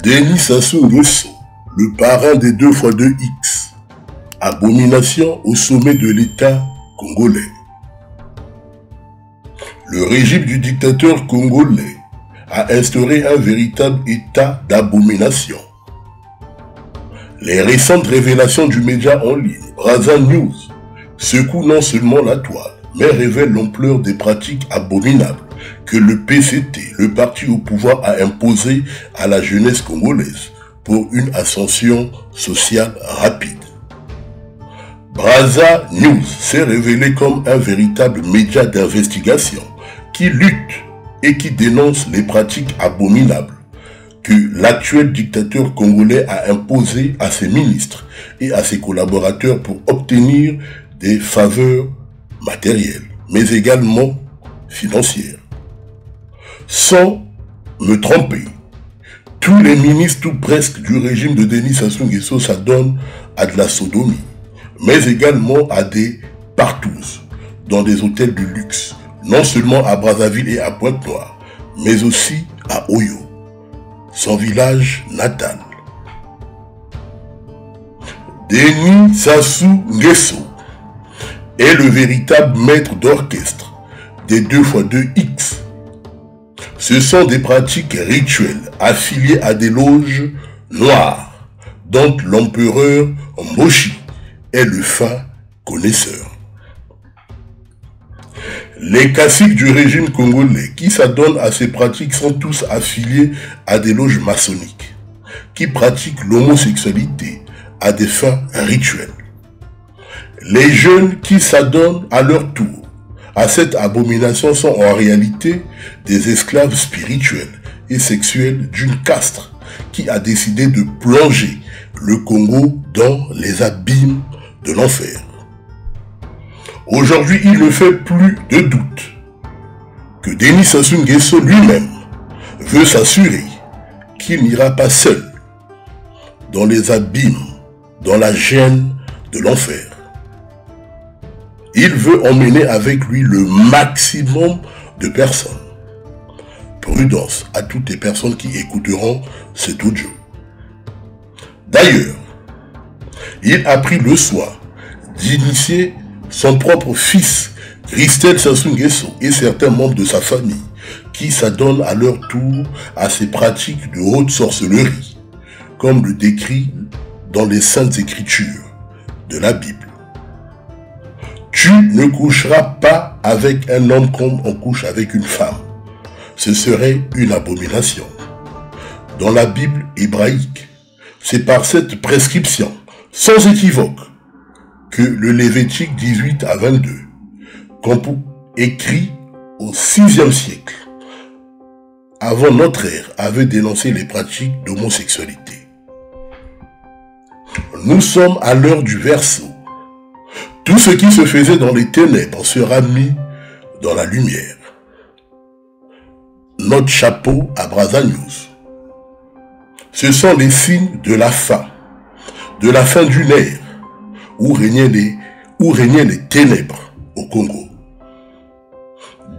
Denis Sassou Nguesso, le parrain des 2x2X, abomination au sommet de l'État congolais. Le régime du dictateur congolais a instauré un véritable état d'abomination. Les récentes révélations du média en ligne, Brazza News, secouent non seulement la toile, mais révèlent l'ampleur des pratiques abominables que le PCT, le parti au pouvoir, a imposé à la jeunesse congolaise pour une ascension sociale rapide. Brazza News s'est révélé comme un véritable média d'investigation qui lutte et qui dénonce les pratiques abominables que l'actuel dictateur congolais a imposées à ses ministres et à ses collaborateurs pour obtenir des faveurs matérielles, mais également financières. Sans me tromper, tous les ministres ou presque du régime de Denis Sassou Nguesso s'adonnent à de la sodomie, mais également à des partous dans des hôtels de luxe, non seulement à Brazzaville et à Pointe-Noire, mais aussi à Oyo, son village natal. Denis Sassou Nguesso est le véritable maître d'orchestre des 2x2X. Ce sont des pratiques rituelles affiliées à des loges noires, dont l'empereur Mboshi est le fin connaisseur. Les caciques du régime congolais qui s'adonnent à ces pratiques sont tous affiliés à des loges maçonniques, qui pratiquent l'homosexualité à des fins rituelles. Les jeunes qui s'adonnent à leur tour à cette abomination sont en réalité des esclaves spirituels et sexuels d'une caste qui a décidé de plonger le Congo dans les abîmes de l'enfer. Aujourd'hui, il ne fait plus de doute que Denis Sassou Nguesso lui-même veut s'assurer qu'il n'ira pas seul dans les abîmes, dans la gêne de l'enfer. Il veut emmener avec lui le maximum de personnes. Prudence à toutes les personnes qui écouteront cet audio. D'ailleurs, il a pris le soin d'initier son propre fils, Christelle Sassou Nguesso, et certains membres de sa famille, qui s'adonnent à leur tour à ces pratiques de haute sorcellerie, comme le décrit dans les Saintes Écritures de la Bible. Tu ne coucheras pas avec un homme comme on couche avec une femme. Ce serait une abomination. Dans la Bible hébraïque, c'est par cette prescription, sans équivoque, que le Lévitique 18 à 22, écrit au 6e siècle, avant notre ère, avait dénoncé les pratiques d'homosexualité. Nous sommes à l'heure du Verseau. Tout ce qui se faisait dans les ténèbres sera mis dans la lumière. Notre chapeau à Brazza News. Ce sont les signes de la fin d'une ère où régnaient les ténèbres au Congo.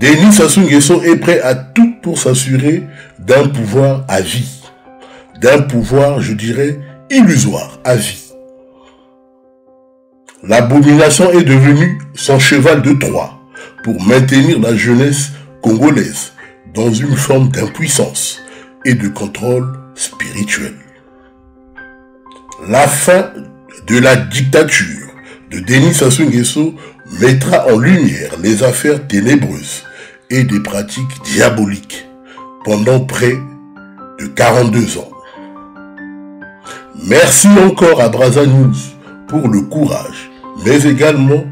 Denis Sassou Nguesso est prêt à tout pour s'assurer d'un pouvoir à vie, d'un pouvoir, je dirais, illusoire à vie. L'abomination est devenue son cheval de Troie pour maintenir la jeunesse congolaise dans une forme d'impuissance et de contrôle spirituel. La fin de la dictature de Denis Sassou Nguesso mettra en lumière les affaires ténébreuses et des pratiques diaboliques pendant près de 42 ans. Merci encore à Brazza News pour le courage, mais également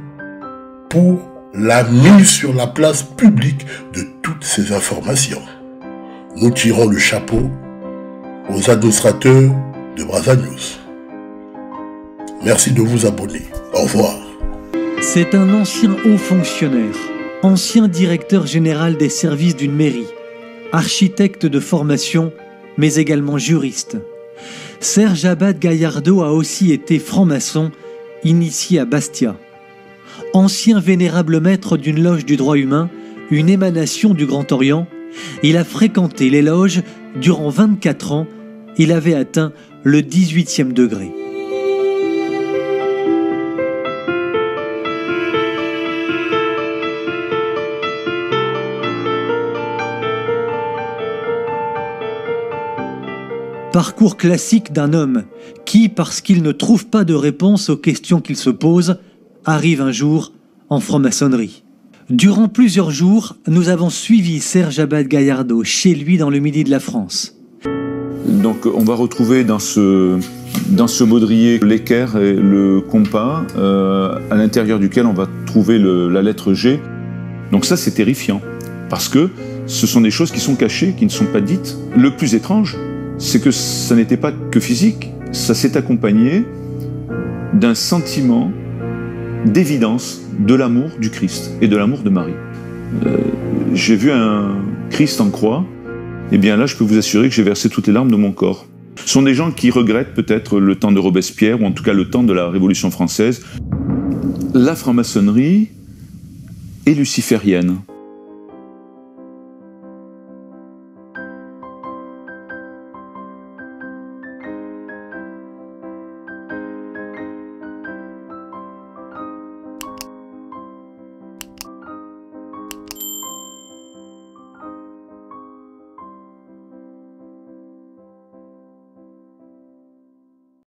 pour la mise sur la place publique de toutes ces informations. Nous tirons le chapeau aux administrateurs de Brazza News. Merci de vous abonner. Au revoir. C'est un ancien haut fonctionnaire, ancien directeur général des services d'une mairie, architecte de formation, mais également juriste. Serge Abad Gallardo a aussi été franc-maçon, initié à Bastia. Ancien vénérable maître d'une loge du droit humain, une émanation du Grand Orient, il a fréquenté les loges durant 24 ans il avait atteint le 18e degré. Parcours classique d'un homme qui, parce qu'il ne trouve pas de réponse aux questions qu'il se pose, arrive un jour en franc-maçonnerie. Durant plusieurs jours, nous avons suivi Serge Abad Gallardo chez lui dans le midi de la France. Donc on va retrouver dans ce baudrier l'équerre et le compas, à l'intérieur duquel on va trouver la lettre G. Donc ça c'est terrifiant, parce que ce sont des choses qui sont cachées, qui ne sont pas dites. Le plus étrange, c'est que ça n'était pas que physique, ça s'est accompagné d'un sentiment d'évidence de l'amour du Christ et de l'amour de Marie. J'ai vu un Christ en croix, et bien là je peux vous assurer que j'ai versé toutes les larmes de mon corps. Ce sont des gens qui regrettent peut-être le temps de Robespierre, ou en tout cas le temps de la Révolution française. La franc-maçonnerie est luciférienne.